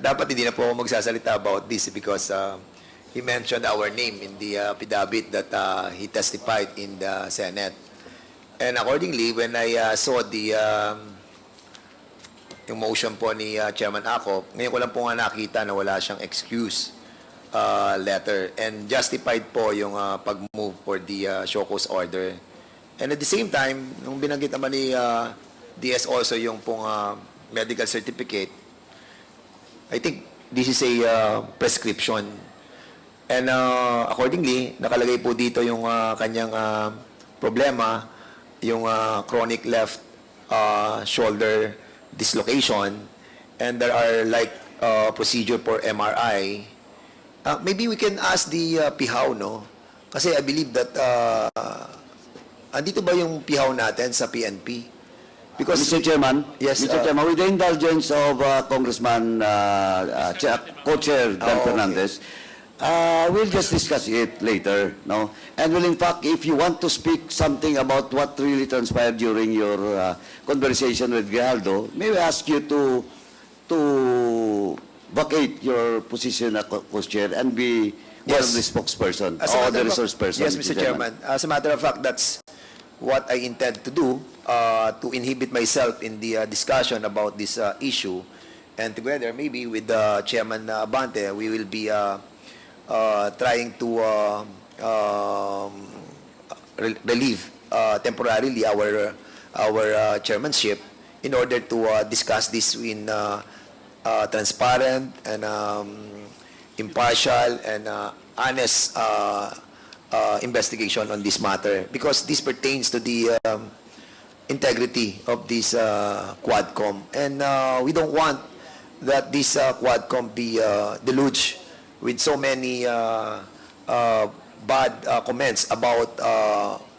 dapat hindi na po ako magsasalita about this because he mentioned our name in the affidavit that he testified in the Senate. And accordingly, when I saw the yung motion po ni Chairman Ako, ngayon ko lang po nga nakita na wala siyang excuse letter and justified po yung pag-move for the show cause order. And at the same time, nung binanggit naman ni DS also yung pong medical certificate, I think this is a prescription. And accordingly, nakalagay po dito yung kanyang problema, yung chronic left shoulder dislocation, and there are like procedure for MRI. Maybe we can ask the PIHAW, no? Kasi I believe that andito ba yung PIHAW natin sa PNP? Because Mr. Chairman, yes, Mr. Chairman, with the indulgence of Congressman Co-Chair Dan Fernandez, we'll just discuss it later, no? And will in fact, if you want to speak something about what really transpired during your conversation with Grijaldo, may we ask you to vacate your position as co-chair and be one of the spokesperson or the resource person. Yes, Mr. Chairman. As a matter of fact, that's what I intend to do, to inhibit myself in the discussion about this issue. And together, maybe with Chairman Abante, we will be trying to relieve temporarily our chairmanship in order to discuss this in transparent and impartial and honest investigation on this matter, because this pertains to the integrity of this Quadcom, and we don't want that this Quadcom be deluged with so many bad comments about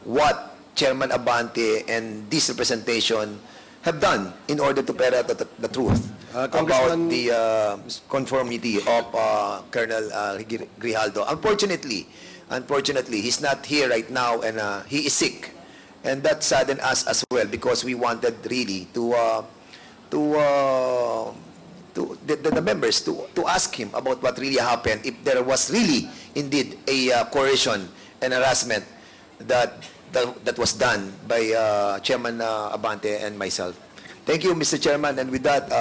what Chairman Abante and this representation have done in order to ferret the truth about the conformity of Colonel Grijaldo. Unfortunately, he's not here right now, and he is sick, and that saddened us as well, because we wanted really the members to ask him about what really happened, if there was really indeed a coercion and harassment that was done by Chairman Abante and myself. Thank you, Mr. Chairman. And with that,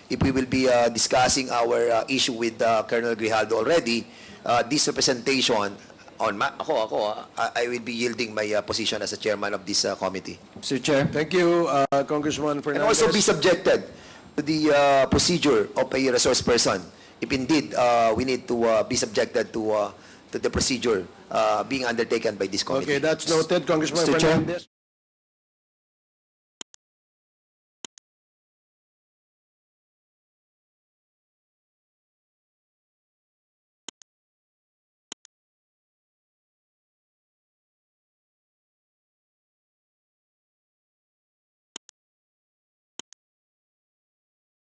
if we will be discussing our issue with Colonel Grijaldo already, this representation on I will be yielding my position as a chairman of this committee. Mr. Chair. Thank you, Congressman Fernandez. And also be subjected to the procedure of a resource person, if indeed we need to be subjected to the procedure being undertaken by this committee. Okay, that's noted, Congressman Mr. Chair. Fernandez.